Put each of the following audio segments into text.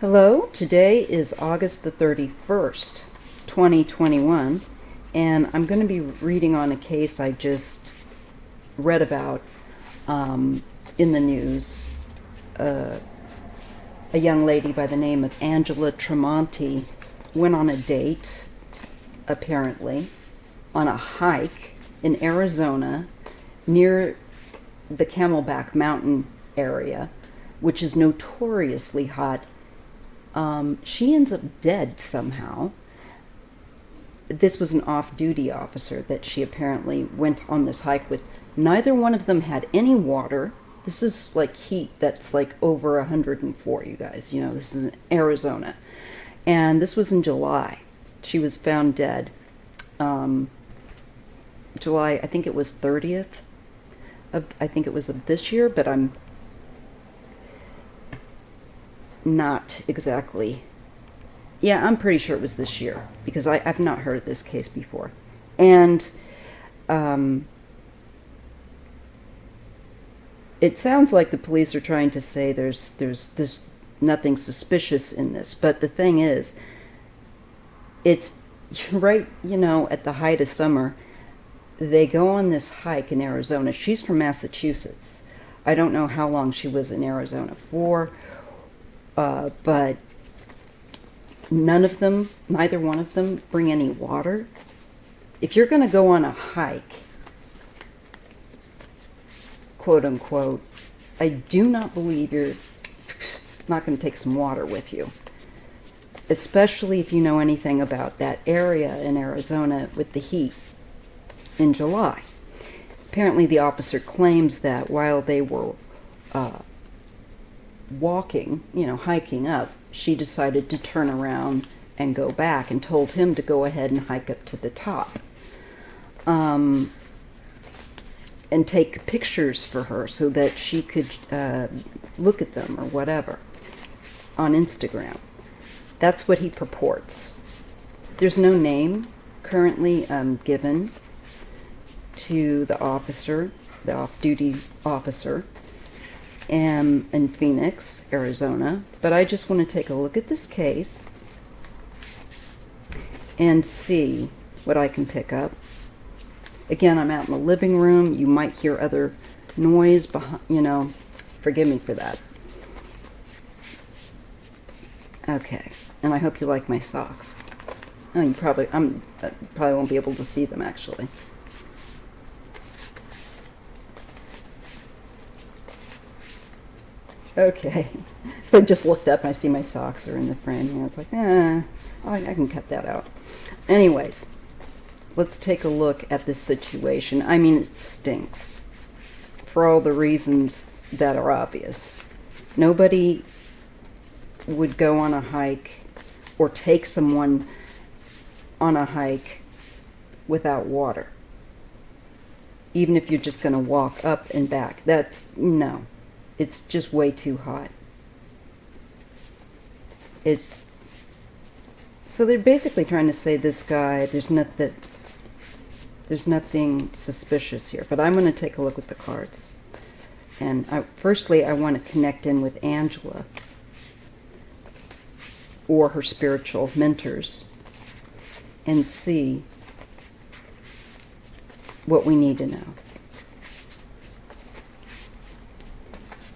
Hello, today is August the 31st, 2021, and I'm going to be reading on a case I just read about in the news. A young lady by the name of Angela Tramonte went on a date, apparently, on a hike in Arizona near the Camelback Mountain area, which is notoriously hot. She ends up dead somehow. This was an off-duty officer that she apparently went on this hike with. Neither one of them had any water. This is like heat that's like over 104, you guys. You know, this is in Arizona. And this was in July. She was found dead. July, I think it was 30th. I think it was of this year, but I'm not exactly. Yeah, I'm pretty sure it was this year because I've not heard of this case before. And it sounds like the police are trying to say there's nothing suspicious in this. But the thing is, it's right, you know, at the height of summer. They go on this hike in Arizona. She's from Massachusetts. I don't know how long she was in Arizona for. But neither one of them bring any water. If you're going to go on a hike, quote unquote, I do not believe you're not going to take some water with you. Especially if you know anything about that area in Arizona with the heat in July. Apparently the officer claims that while they were walking, hiking up, she decided to turn around and go back and told him to go ahead and hike up to the top and take pictures for her so that she could look at them or whatever on Instagram. That's what he purports. There's no name currently given to the officer, the off-duty officer, in Phoenix, Arizona, but I just want to take a look at this case and see what I can pick up. Again, I'm out in the living room. You might hear other noise behind, forgive me for that. Okay, and I hope you like my socks. Oh, you probably won't be able to see them actually. Okay, so I just looked up and I see my socks are in the frame. It's like, I can cut that out. Anyways, let's take a look at this situation. I mean, it stinks for all the reasons that are obvious. Nobody would go on a hike or take someone on a hike without water. Even if you're just going to walk up and back. No. It's just way too hot. So they're basically trying to say this guy, there's nothing suspicious here. But I'm going to take a look at the cards. And firstly, I want to connect in with Angela or her spiritual mentors and see what we need to know.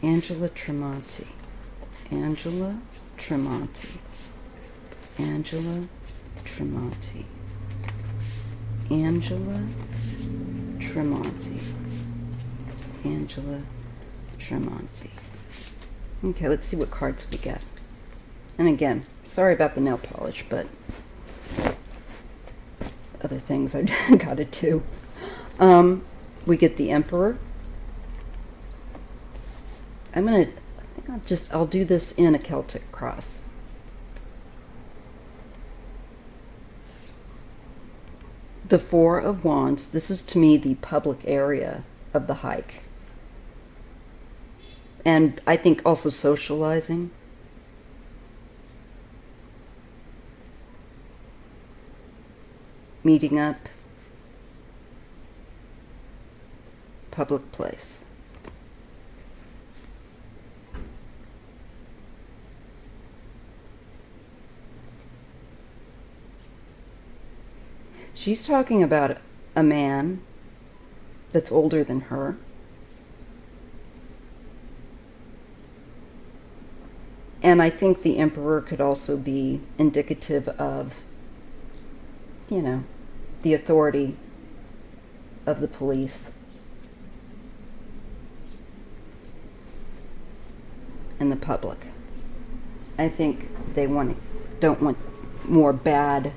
Angela Tramonte. Angela Tramonte. Angela Tramonte. Angela Tramonte. Angela Tramonte. Okay, let's see what cards we get. And again, sorry about the nail polish, but other things I gotta do. We get the Emperor. I'll do this in a Celtic cross. The Four of Wands. This is to me the public area of the hike. And I think also socializing. Meeting up. Public place. She's talking about a man that's older than her. And I think the Emperor could also be indicative of, you know, the authority of the police and the public. I think they don't want more bad,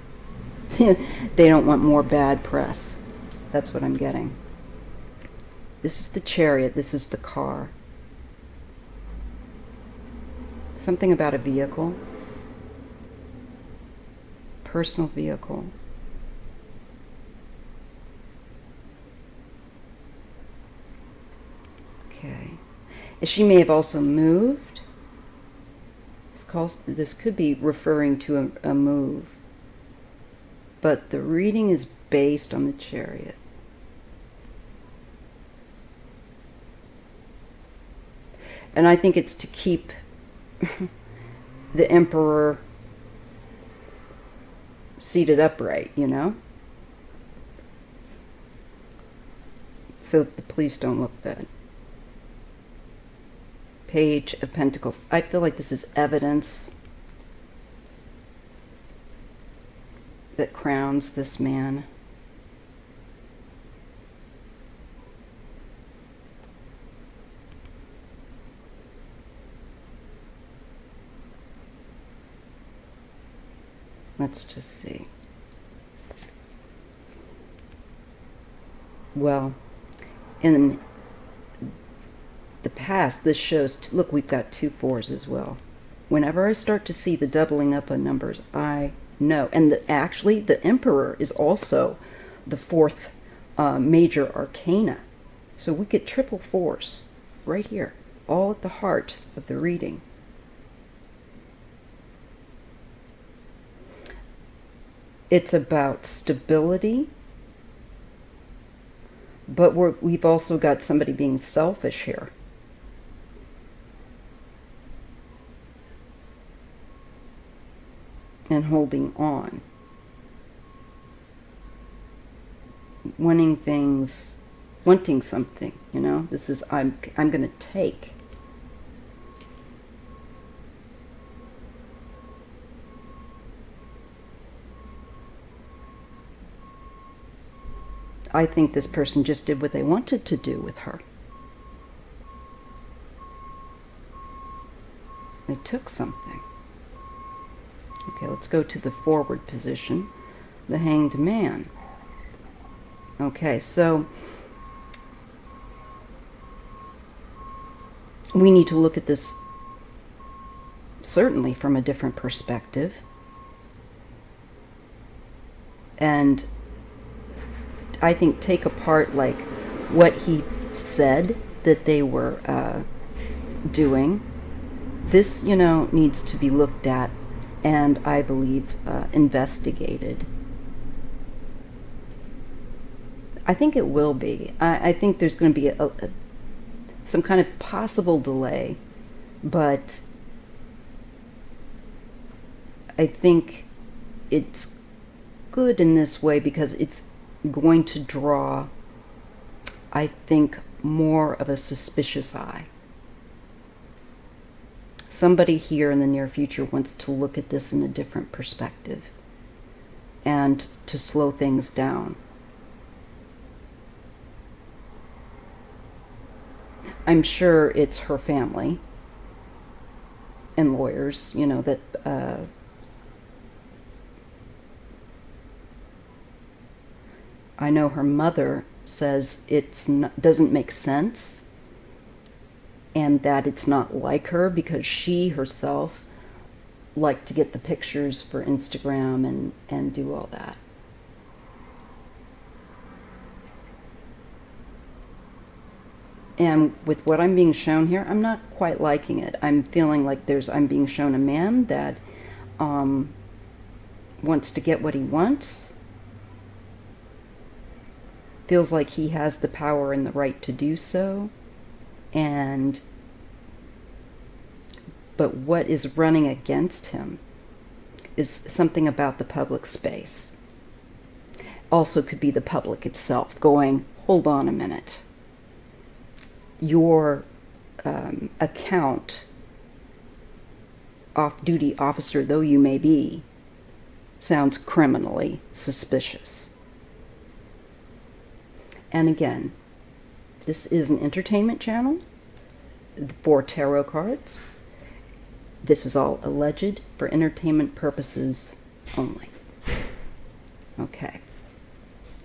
they don't want more bad press. That's what I'm getting. This is the Chariot, this is the car. Something about a vehicle, personal vehicle. Okay. She may have also moved. This could be referring to a move. But the reading is based on the Chariot. And I think it's to keep the Emperor seated upright, you know? So the police don't look bad. Page of Pentacles. I feel like this is evidence that crowns this man. Let's just see. Well, in the past, this shows, look, we've got 2 4s as well. Whenever I start to see the doubling up of numbers, I know. And actually, the Emperor is also the 4th major arcana. So we get triple 4s right here, all at the heart of the reading. It's about stability, but we've also got somebody being selfish here. And holding on. Wanting something, you know? This is, I'm going to take. I think this person just did what they wanted to do with her. They took something. Okay, let's go to the forward position, the Hanged Man. Okay, so we need to look at this certainly from a different perspective. And I think take apart like what he said that they were doing. This, you know, needs to be looked at and I believe investigated. I think it will be. I think there's going to be some kind of possible delay, but I think it's good in this way because it's going to draw, I think, more of a suspicious eye. Somebody here in the near future wants to look at this in a different perspective and to slow things down. I'm sure it's her family and lawyers, you know, that I know her mother says doesn't make sense and that it's not like her because she herself liked to get the pictures for Instagram and do all that. And with what I'm being shown here, I'm not quite liking it. I'm feeling like I'm being shown a man that wants to get what he wants, feels like he has the power and the right to do so, but what is running against him is something about the public space. also could be the public itself going, hold on a minute. Your account, off-duty officer though you may be, sounds criminally suspicious. And again, this is an entertainment channel for tarot cards. This is all alleged for entertainment purposes only. Okay.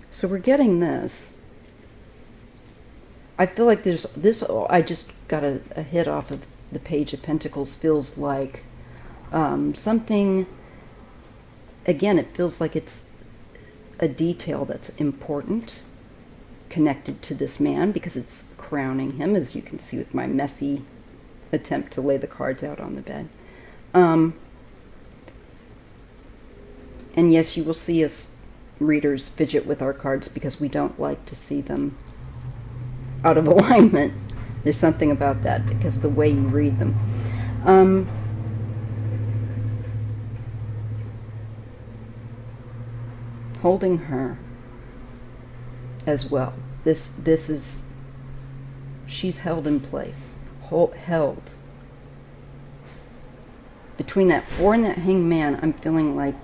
So we're getting this. I feel like there's this, I just got a hit off of the Page of Pentacles, feels like something, again, it feels like it's a detail that's important connected to this man because it's crowning him, as you can see with my messy attempt to lay the cards out on the bed. And yes, you will see us readers fidget with our cards because we don't like to see them out of alignment. There's something about that because of the way you read them. Holding her as well. This is, she's held in place. Held. Between that 4 and that Hanged Man, I'm feeling like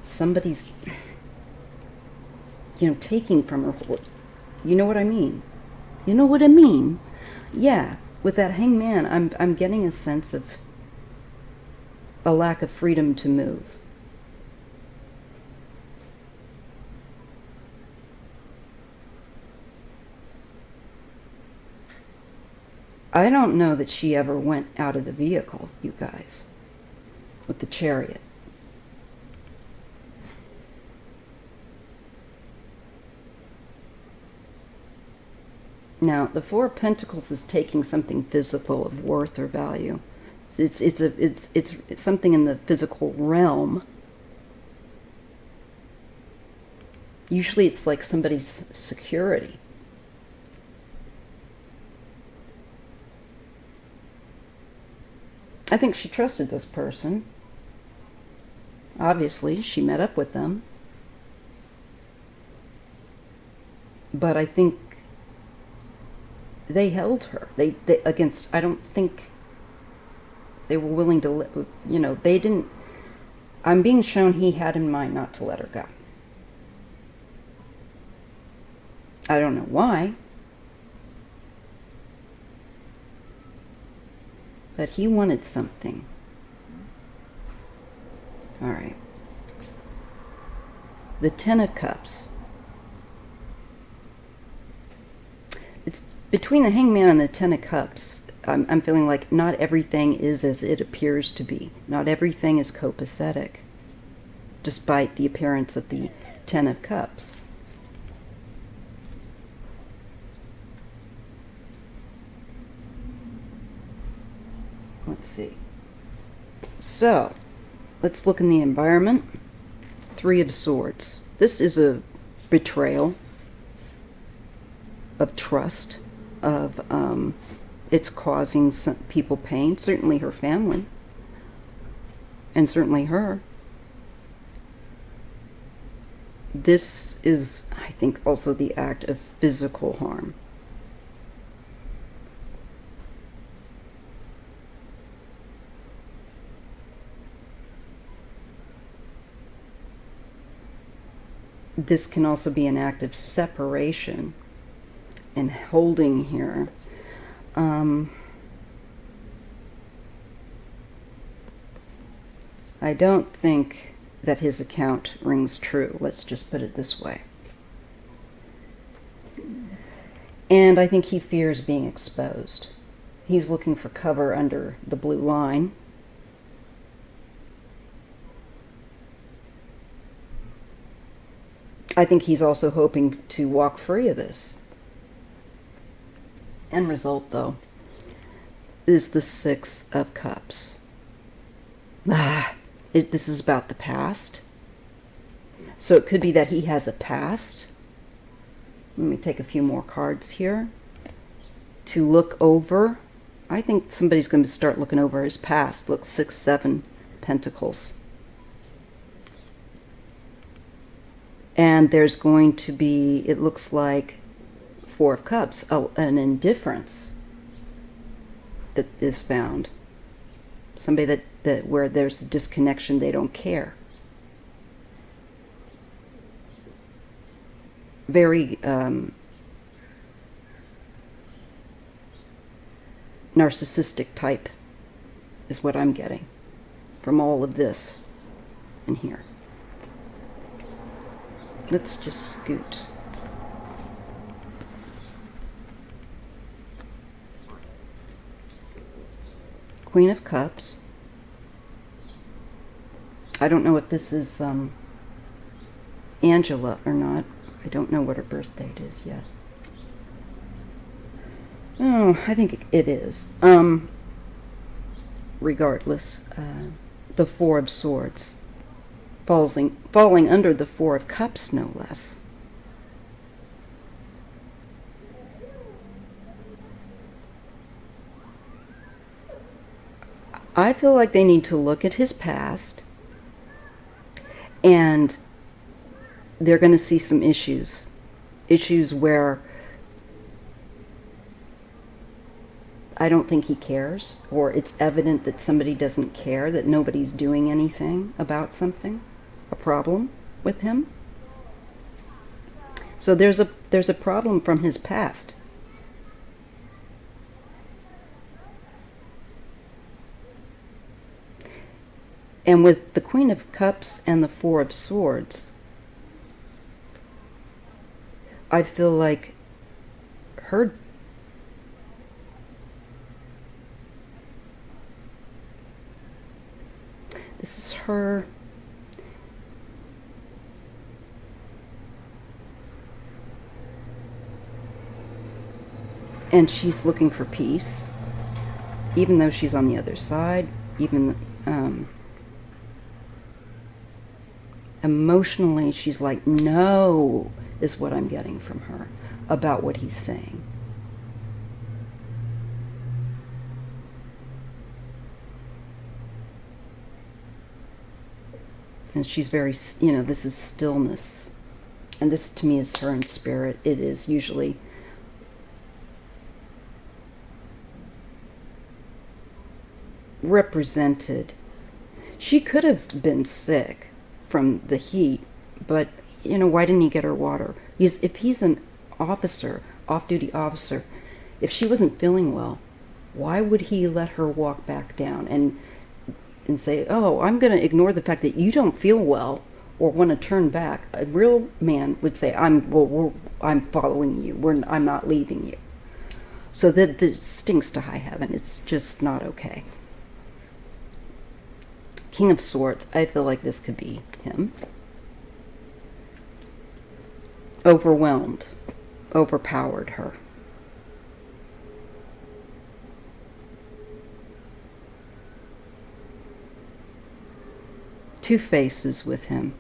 somebody's, taking from her. You know what I mean? You know what I mean? Yeah, with that Hanged Man, I'm getting a sense of a lack of freedom to move. I don't know that she ever went out of the vehicle, you guys, with the Chariot. Now, the Four of Pentacles is taking something physical of worth or value. It's something in the physical realm. Usually it's like somebody's security. I think she trusted this person. Obviously, she met up with them. But I think they held her. They against, I don't think they were willing to, they didn't, I'm being shown he had in mind not to let her go. I don't know why. But he wanted something. All right. The Ten of Cups. It's between the Hanged Man and the Ten of Cups. I'm feeling like not everything is as it appears to be. Not everything is copacetic, despite the appearance of the Ten of Cups. Let's see. So, let's look in the environment. Three of Swords. This is a betrayal of trust, of it's causing some people pain, certainly her family, and certainly her. This is, I think, also the act of physical harm. This can also be an act of separation and holding here. I don't think that his account rings true. Let's just put it this way. And I think he fears being exposed. He's looking for cover under the blue line. I think he's also hoping to walk free of this. End result, though, is the Six of Cups. This is about the past. So it could be that he has a past. Let me take a few more cards here to look over. I think somebody's going to start looking over his past. Look, 6, 7 Pentacles. And there's going to be, it looks like, Four of Cups, an indifference that is found. Somebody that where there's a disconnection, they don't care. Very narcissistic type is what I'm getting from all of this in here. Let's just scoot. Queen of Cups. I don't know if this is Angela or not. I don't know what her birth date is yet. Oh, I think it is. Regardless, the Four of Swords. Falling under the Four of Cups, no less. I feel like they need to look at his past, and they're going to see some issues where I don't think he cares, or it's evident that somebody doesn't care, that nobody's doing anything about something, a problem with him. So there's a problem from his past. And with the Queen of Cups and the Four of Swords, I feel like this is her. And she's looking for peace, even though she's on the other side, even emotionally, she's like, no, is what I'm getting from her about what he's saying. And she's very, this is stillness. And this to me is her in spirit. It is usually represented. She could have been sick from the heat, but why didn't he get her water? If he's an officer, off-duty officer, if she wasn't feeling well, why would he let her walk back down and say, oh, I'm going to ignore the fact that you don't feel well or want to turn back? A real man would say, I'm following you. I'm not leaving you. So that this stinks to high heaven. It's just not okay. King of Swords, I feel like this could be him. Overwhelmed, overpowered her. Two faces with him.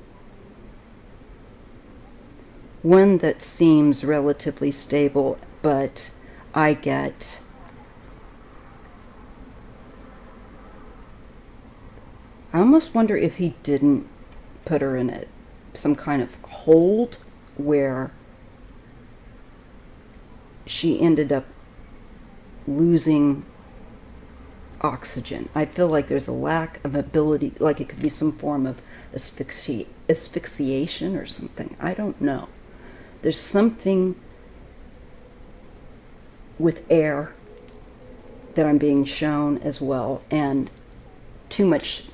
One that seems relatively stable, but I almost wonder if he didn't put her in some kind of hold where she ended up losing oxygen. I feel like there's a lack of ability, like it could be some form of asphyxiation or something. I don't know. There's something with air that I'm being shown as well, and too much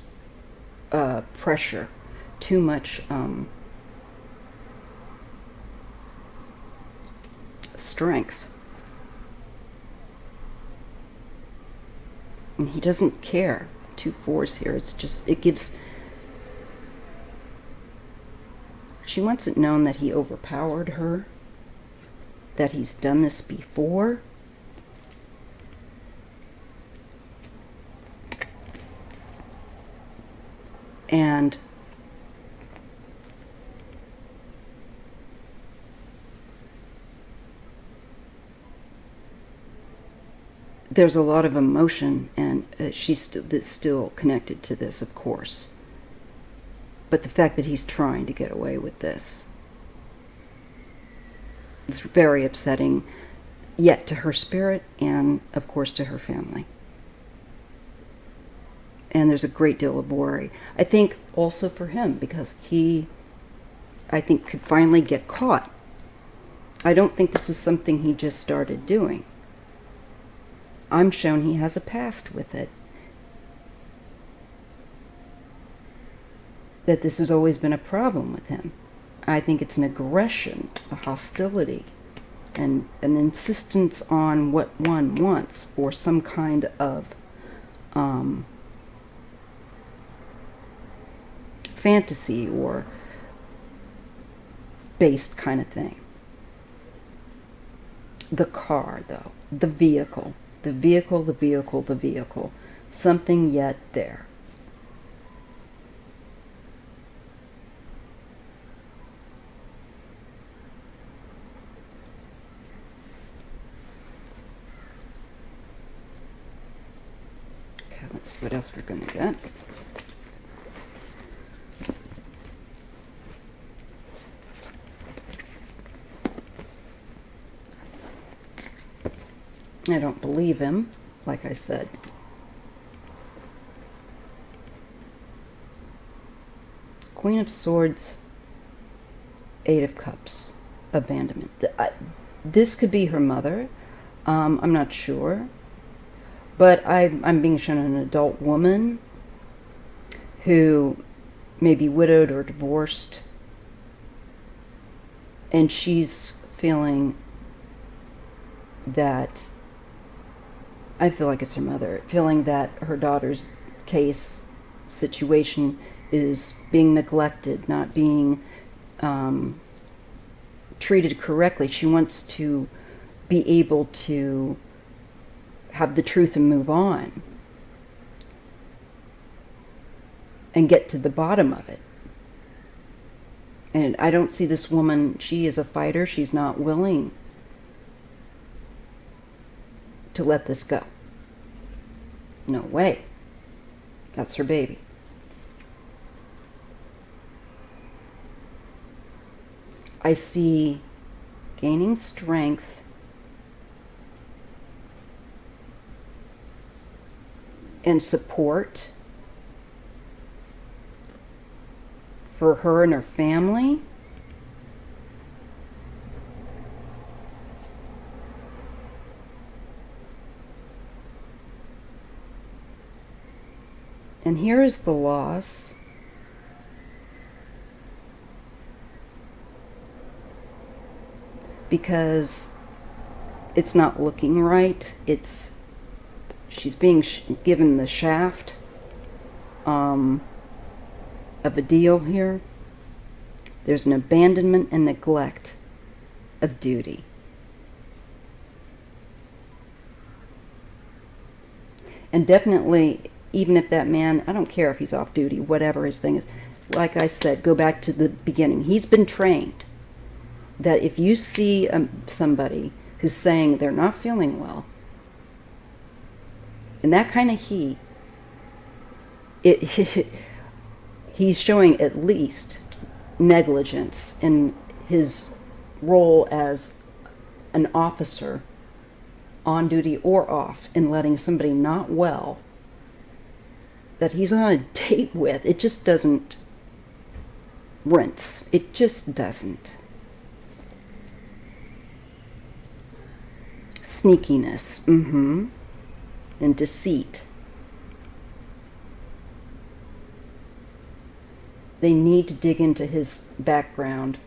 pressure, too much strength. And he doesn't care. 2 4s here. It's just, it gives. She wants it known that he overpowered her, that he's done this before. And there's a lot of emotion, and she's still connected to this, of course. But the fact that he's trying to get away with this It's very upsetting, yet to her spirit and, of course, to her family. And there's a great deal of worry. I think also for him, because he, I think, could finally get caught. I don't think this is something he just started doing. I'm shown he has a past with it. That this has always been a problem with him. I think it's an aggression, a hostility, and an insistence on what one wants, or some kind of fantasy or based kind of thing. The car, though, the vehicle, the vehicle, the vehicle, the vehicle, something yet there. Okay, let's see what else we're going to get. I don't believe him, like I said. Queen of Swords, Eight of Cups, abandonment. This could be her mother. I'm not sure. But I'm being shown an adult woman who may be widowed or divorced. And she's feeling that, I feel like it's her mother, feeling that her daughter's case situation is being neglected, not being treated correctly. She wants to be able to have the truth and move on and get to the bottom of it. And I don't see this woman, she is a fighter, she's not willing to let this go. No way. That's her baby. I see gaining strength and support for her and her family. And here is the loss. Because it's not looking right. She's being given the shaft of a deal here. There's an abandonment and neglect of duty. And definitely, even if that man, I don't care if he's off duty, whatever his thing is, like I said, go back to the beginning. He's been trained that if you see somebody who's saying they're not feeling well, in that kind of heat, he's showing at least negligence in his role as an officer, on duty or off, in letting somebody not well that he's on a date with. It just doesn't rinse. It just doesn't. Sneakiness, and deceit. They need to dig into his background.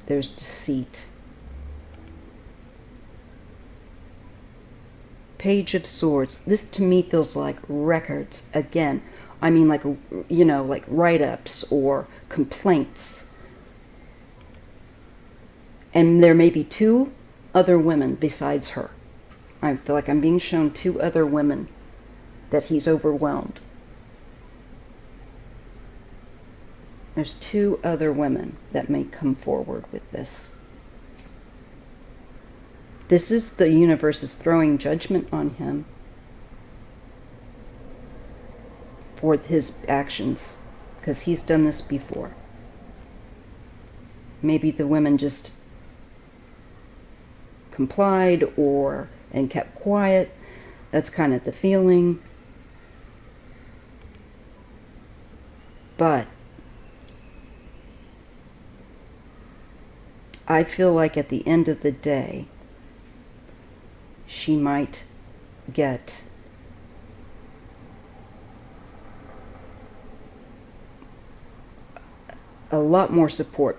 There's deceit. Page of Swords. This to me feels like records again. I mean, like, like write-ups or complaints. And there may be two other women besides her. I feel like I'm being shown two other women that he's overwhelmed. There's two other women that may come forward with this. This is the universe is throwing judgment on him for his actions, because he's done this before. Maybe the women just complied and kept quiet. That's kind of the feeling. But I feel like at the end of the day, she might get a lot more support.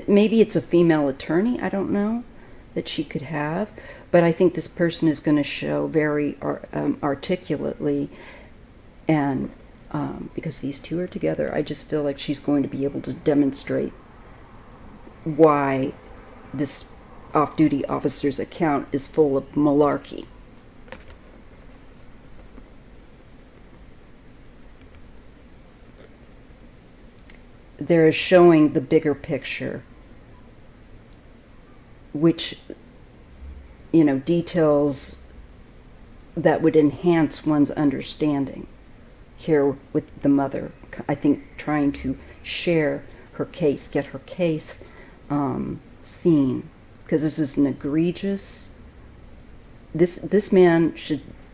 Maybe it's a female attorney, I don't know, that she could have, but I think this person is going to show very articulately, and because these two are together, I just feel like she's going to be able to demonstrate why this off-duty officer's account is full of malarkey. They're showing the bigger picture, which, details that would enhance one's understanding. Here with the mother, I think, trying to share her case, get her case seen, because this is an egregious. This man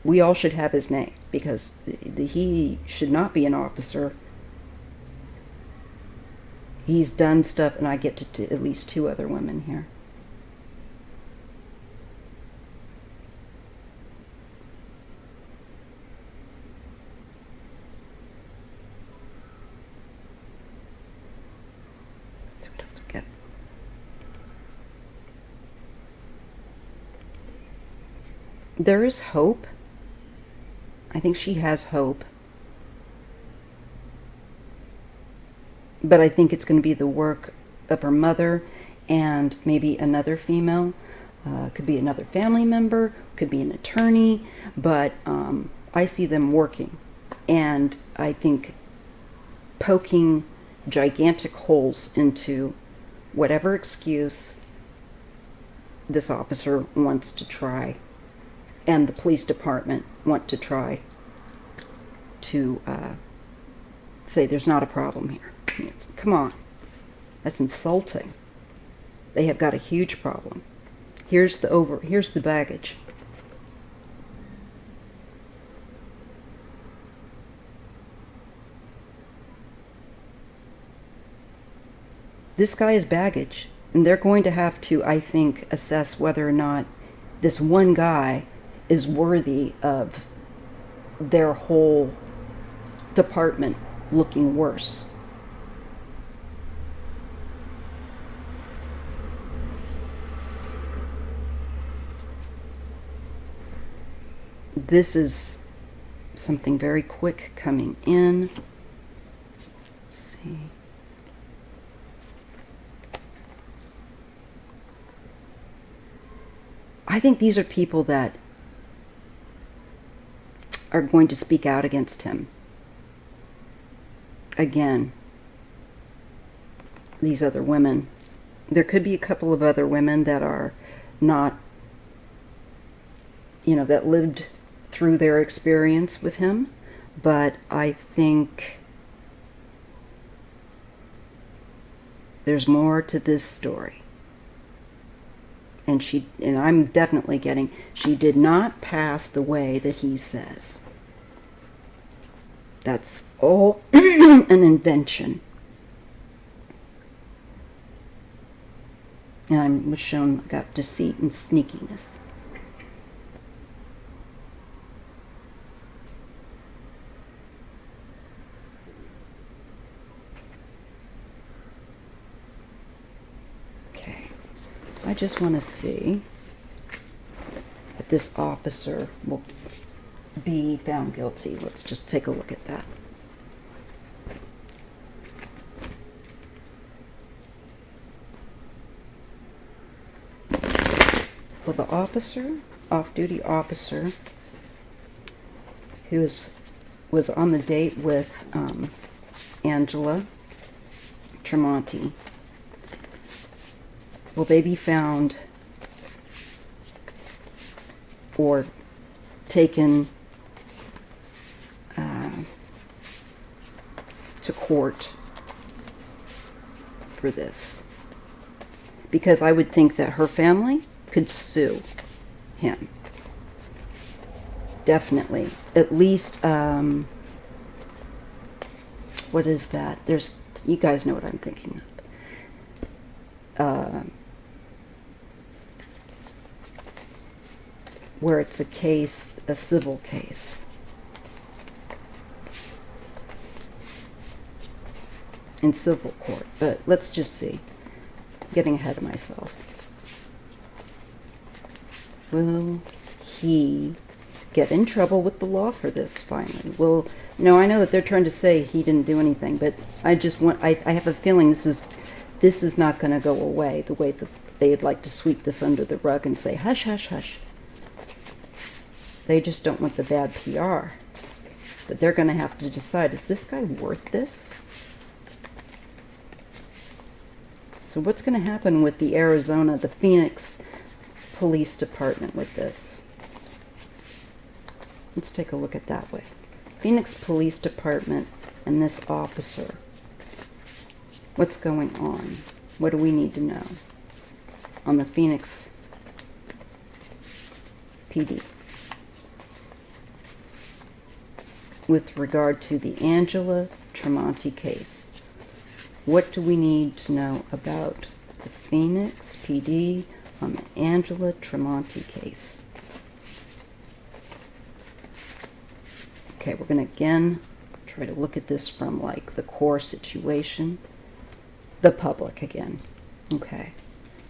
we all should have his name, because he should not be an officer. He's done stuff, and I get to at least 2 other women here. Let's see what else we get. There is hope. I think she has hope. But I think it's going to be the work of her mother and maybe another female. Could be another family member, could be an attorney, but I see them working. And I think poking gigantic holes into whatever excuse this officer wants to try, and the police department want to try to say there's not a problem here. Come on. That's insulting. They have got a huge problem. Here's the baggage. This guy is baggage, and they're going to have to, I think, assess whether or not this one guy is worthy of their whole department looking worse. This is something very quick coming in. Let's see. I think these are people that are going to speak out against him. Again, these other women. There could be a couple of other women that are not, that lived through their experience with him, but I think there's more to this story. And I'm definitely getting, she did not pass the way that he says. That's all an invention. And I was shown, got deceit and sneakiness. I just want to see if this officer will be found guilty. Let's just take a look at that. Well, the officer, off-duty officer, who was on the date with Angela Tramonte, will they be found or taken to court for this? Because I would think that her family could sue him. Definitely. At least, what is that? You guys know what I'm thinking of. Where it's a case, a civil case. In civil court. But let's just see. Getting ahead of myself. Will he get in trouble with the law for this finally? Well, I know that they're trying to say he didn't do anything, but I have a feeling this is not going to go away the way that they'd like to sweep this under the rug and say, hush, hush, hush. They just don't want the bad PR. But they're going to have to decide, is this guy worth this? So what's going to happen with the Phoenix Police Department with this? Let's take a look at that way. Phoenix Police Department and this officer. What's going on? What do we need to know on the Phoenix PD with regard to the Angela Tramonte case? What do we need to know about the Phoenix PD on the Angela Tramonte case? Okay, we're going to again try to look at this from like the core situation. The public again. Okay.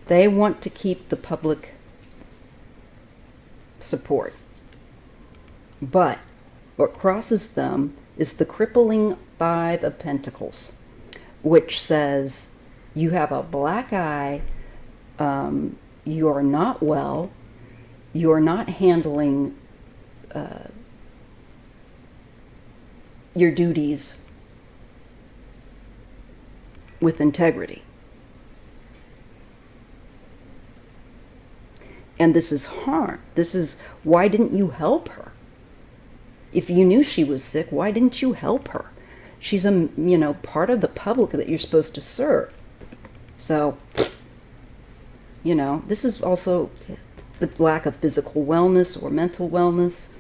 They want to keep the public support. But what crosses them is the crippling Five of Pentacles, which says you have a black eye, you are not well, you are not handling your duties with integrity. And this is harm. This is, why didn't you help her? If you knew she was sick, why didn't you help her? She's a, part of the public that you're supposed to serve. So, this is also the lack of physical wellness or mental wellness.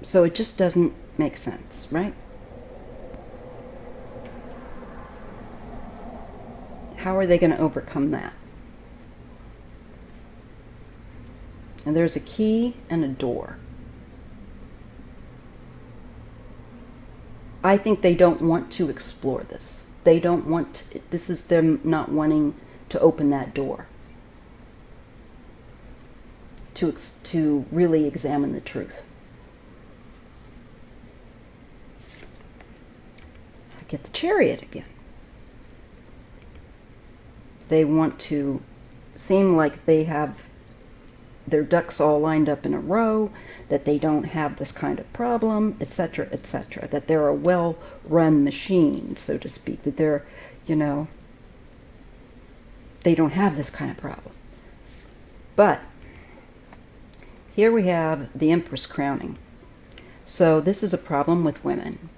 So it just doesn't make sense, right? How are they going to overcome that? And there's a key and a door. I think they don't want to explore this. They don't want to, this is them not wanting to open that door. To really examine the truth. I get the Chariot again. They want to seem like they have their ducks all lined up in a row, that they don't have this kind of problem, etc., etc., that they're a well-run machine, so to speak, that they're, they don't have this kind of problem. But here we have the Empress crowning. So this is a problem with women.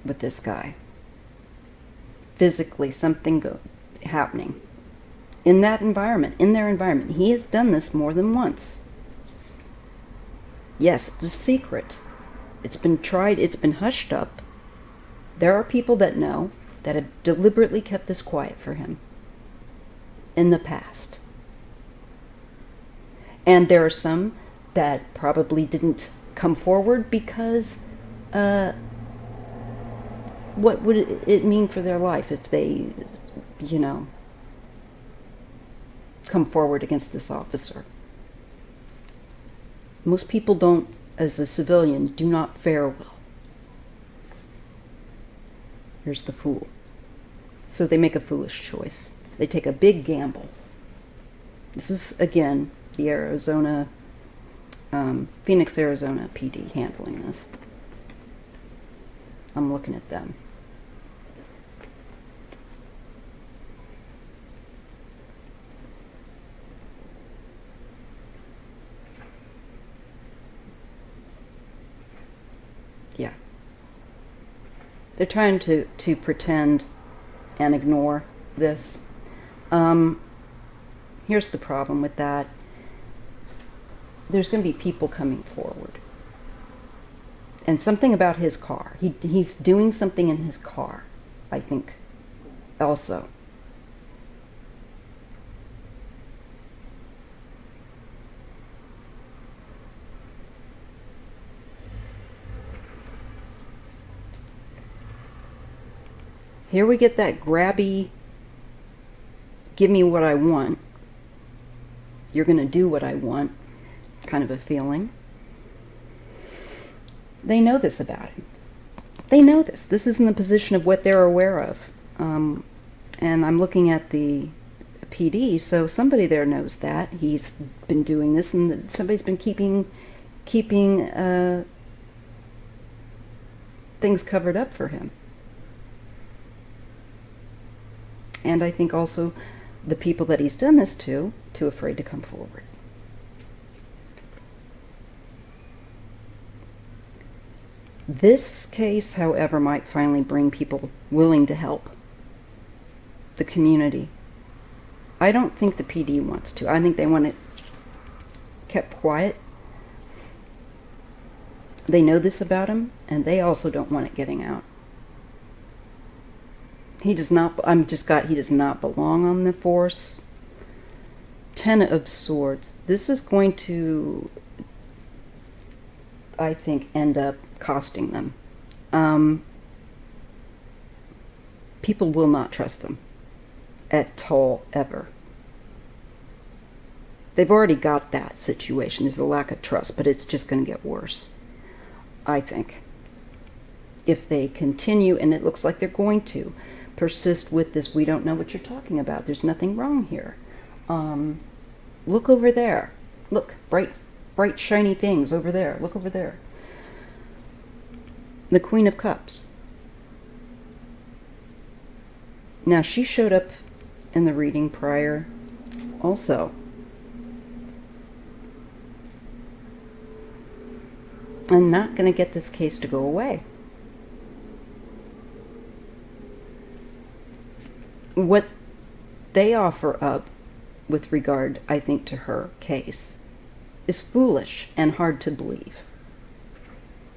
With this guy. Physically, something happening. In that environment, in their environment. He has done this more than once. Yes, it's a secret. It's been tried, it's been hushed up. There are people that know, that have deliberately kept this quiet for him in the past. And there are some that probably didn't come forward because what would it mean for their life if they, come forward against this officer? Most people don't, as a civilian, do not fare well. Here's the Fool. So they make a foolish choice. They take a big gamble. This is, again, the Arizona, Phoenix, Arizona PD handling this. I'm looking at them. They're trying to pretend and ignore this. Here's the problem with that. There's going to be people coming forward. And something about his car. He's doing something in his car, I think, also. Here we get that grabby, give me what I want, you're going to do what I want kind of a feeling. They know this about him. They know this. This is in the position of what they're aware of. And I'm looking at the PD, so somebody there knows that. He's been doing this, and somebody's been keeping things covered up for him. And I think also the people that he's done this to, too afraid to come forward. This case, however, might finally bring people willing to help the community. I don't think the PD wants to. I think they want it kept quiet. They know this about him, and they also don't want it getting out. He does not, he does not belong on the force. 10 of Swords. This is going to, I think, end up costing them. People will not trust them at all, ever. They've already got that situation. There's a lack of trust, but it's just going to get worse, I think. If they continue, and it looks like they're going to, persist with this, we don't know what you're talking about. There's nothing wrong here. Look over there. Look, bright, shiny things over there. Look over there. The Queen of Cups. Now, she showed up in the reading prior also. I'm not going to get this case to go away. What they offer up with regard, I think, to her case is foolish and hard to believe.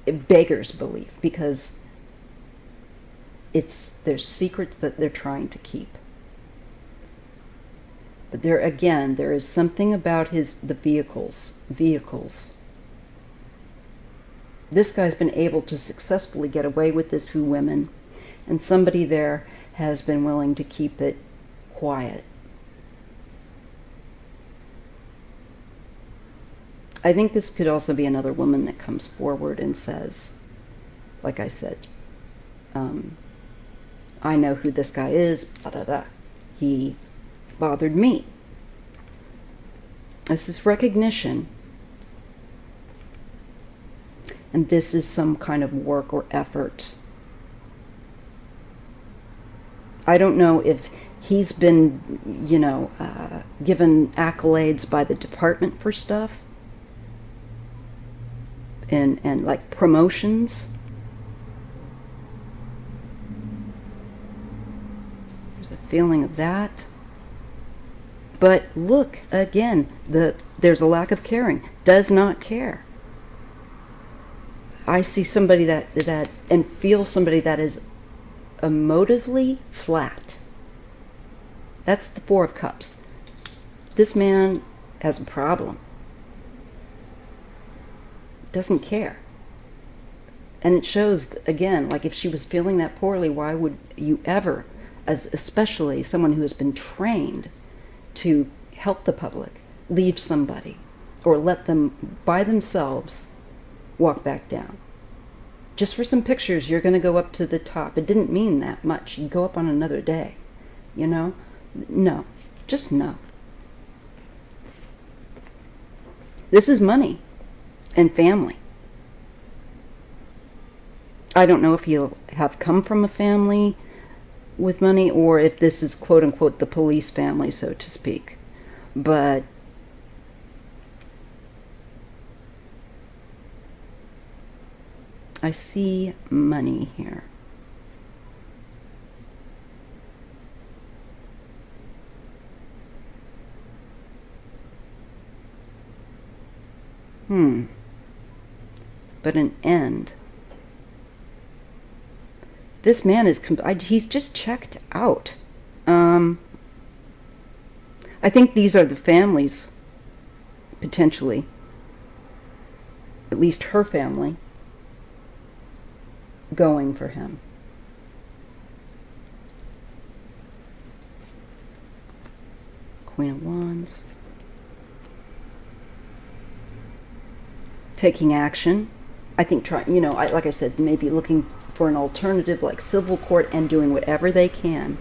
It beggars belief, because there's secrets that they're trying to keep. But there is something about the vehicles. This guy's been able to successfully get away with this who women, and somebody there has been willing to keep it quiet. I think this could also be another woman that comes forward and says, like I said, I know who this guy is, he bothered me. This is recognition. And this is some kind of work or effort. I don't know if he's been, given accolades by the department for stuff and like promotions. There's a feeling of that. But look, again, there's a lack of caring. Does not care. I see somebody that and feel somebody that is emotively flat. That's the Four of Cups. This man has a problem. Doesn't care. And it shows, again, like if she was feeling that poorly, why would you ever, especially someone who has been trained to help the public, leave somebody or let them by themselves walk back down? Just for some pictures, you're going to go up to the top. It didn't mean that much. You go up on another day, No, just no. This is money and family. I don't know if he'll have come from a family with money or if this is quote unquote the police family, so to speak. But I see money here. But an end. This man is, he's just checked out. I think these are the families, potentially, at least her family, going for him. Queen of Wands. Taking action. I think, like I said, maybe looking for an alternative like civil court and doing whatever they can.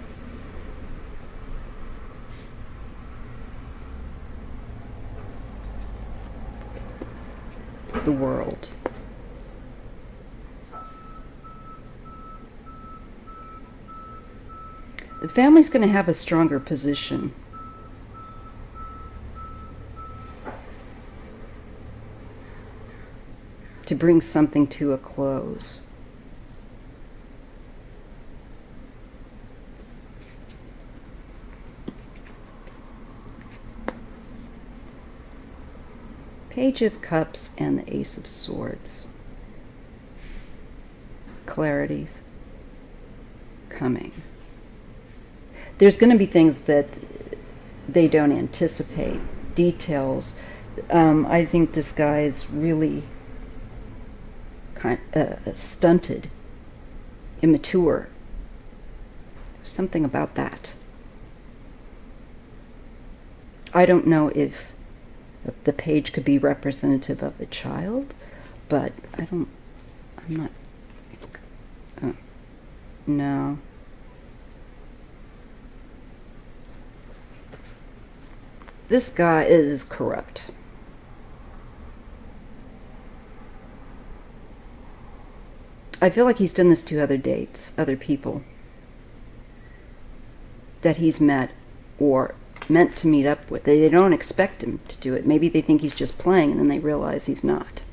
The World. The family's going to have a stronger position. To bring something to a close. Page of Cups and the Ace of Swords. Clarities coming. There's going to be things that they don't anticipate. Details. I think this guy is really stunted, immature. There's something about that. I don't know if the page could be representative of a child, but I'm not, no. This guy is corrupt. I feel like he's done this to other dates, other people that he's met or meant to meet up with. They don't expect him to do it. Maybe they think he's just playing and then they realize he's not.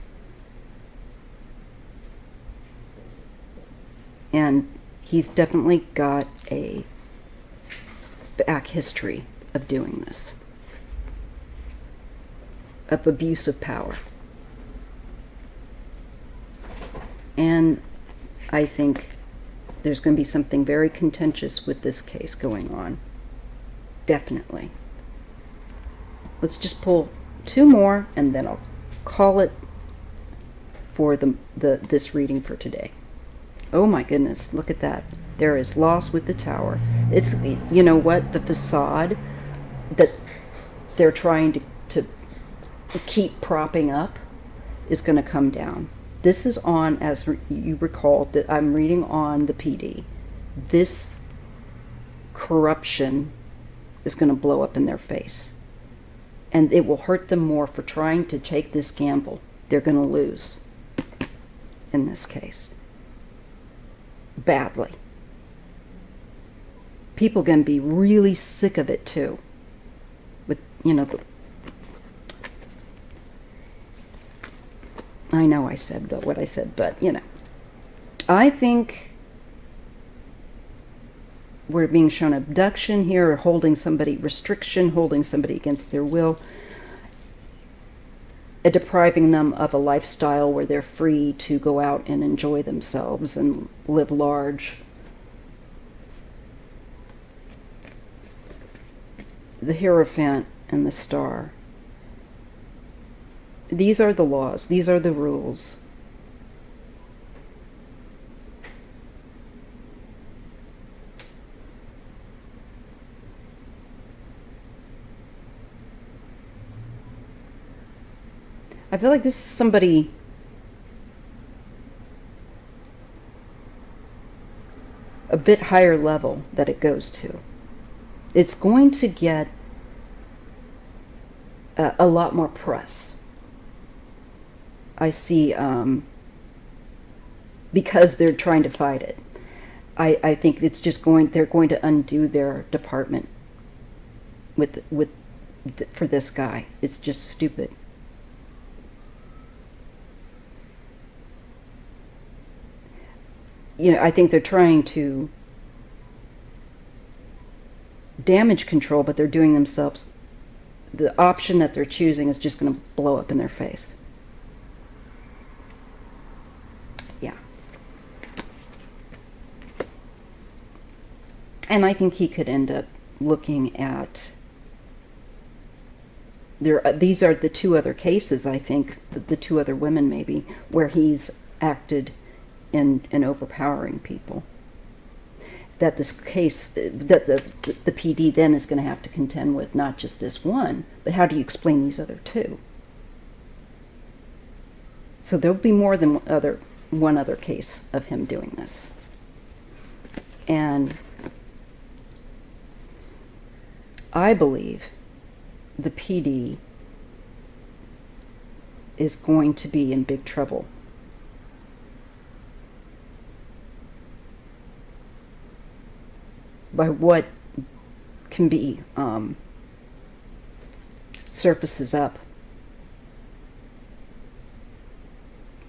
And he's definitely got a back history of doing this, of abuse of power. And I think there's going to be something very contentious with this case going on. Definitely. Let's just pull two more and then I'll call it for this reading for today. Oh my goodness, look at that. There is loss with the Tower. It's, you know what, the facade that they're trying to keep propping up is going to come down. This is on, as you recall, that I'm reading on the PD. This corruption is going to blow up in their face. And it will hurt them more for trying to take this gamble. They're going to lose in this case. Badly. People are going to be really sick of it too. With, I know I said what I said, but, I think we're being shown abduction here, or holding somebody, restriction, holding somebody against their will, depriving them of a lifestyle where they're free to go out and enjoy themselves and live large. The Hierophant and the Star. These are the laws. These are the rules. I feel like this is somebody a bit higher level that it goes to. It's going to get a lot more press. I see, because they're trying to fight it. I think it's just they're going to undo their department for this guy. It's just stupid. I think they're trying to damage control, but they're doing themselves. The option that they're choosing is just going to blow up in their face. And I think he could end up looking at these are the two other cases, I think, the two other women maybe, where he's acted in overpowering people. That this case, that the PD then is going to have to contend with not just this one, but how do you explain these other two? So there'll be more than one other case of him doing this. And I believe the PD is going to be in big trouble. By what can be surfaces up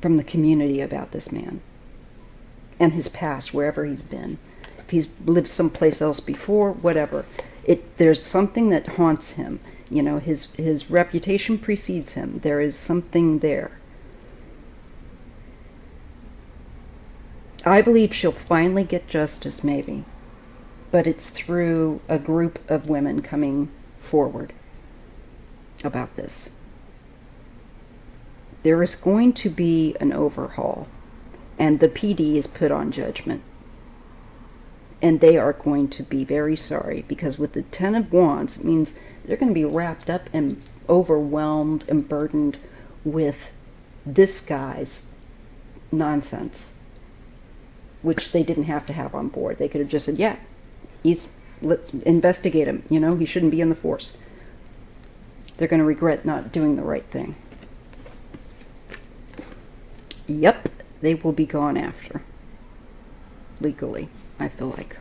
from the community about this man and his past, wherever he's been. If he's lived someplace else before, whatever. There's something that haunts him. You know, his reputation precedes him. There is something there. I believe she'll finally get justice, maybe. But it's through a group of women coming forward about this. There is going to be an overhaul, and the PD is put on judgment. And they are going to be very sorry, because with the Ten of Wands, it means they're going to be wrapped up and overwhelmed and burdened with this guy's nonsense, which they didn't have to have on board. They could have just said, yeah, let's investigate him. You know, he shouldn't be in the force. They're going to regret not doing the right thing. Yep, they will be gone after. Legally, I feel like.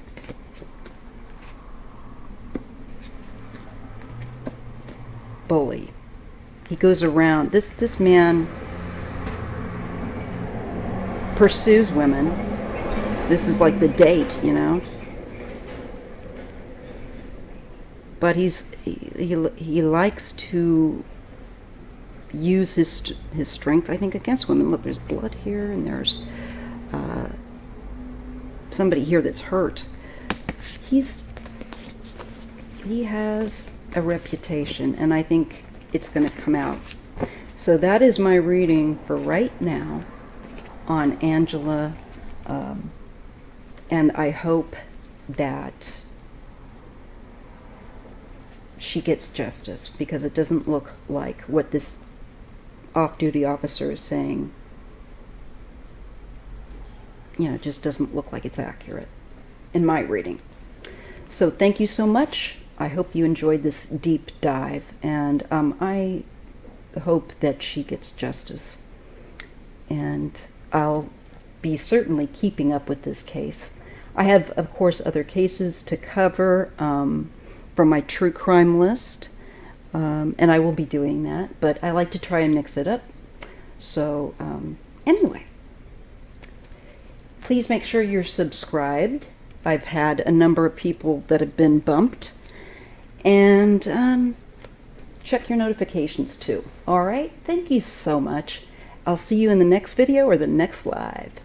Bully. He goes around. This man pursues women. This is like the date, you know. But he likes to use his strength, I think, against women. Look, there's blood here, and there's somebody here that's hurt. He has a reputation, and I think it's going to come out. So that is my reading for right now on Angela, and I hope that she gets justice, because it doesn't look like what this off-duty officer is saying. You know, it just doesn't look like it's accurate in my reading. So thank you so much. I hope you enjoyed this deep dive, and I hope that she gets justice. And I'll be certainly keeping up with this case. I have, of course, other cases to cover from my true crime list, and I will be doing that, but I like to try and mix it up. So anyway, please make sure you're subscribed. I've had a number of people that have been bumped, and check your notifications too. All right, thank you so much. I'll see you in the next video or the next live.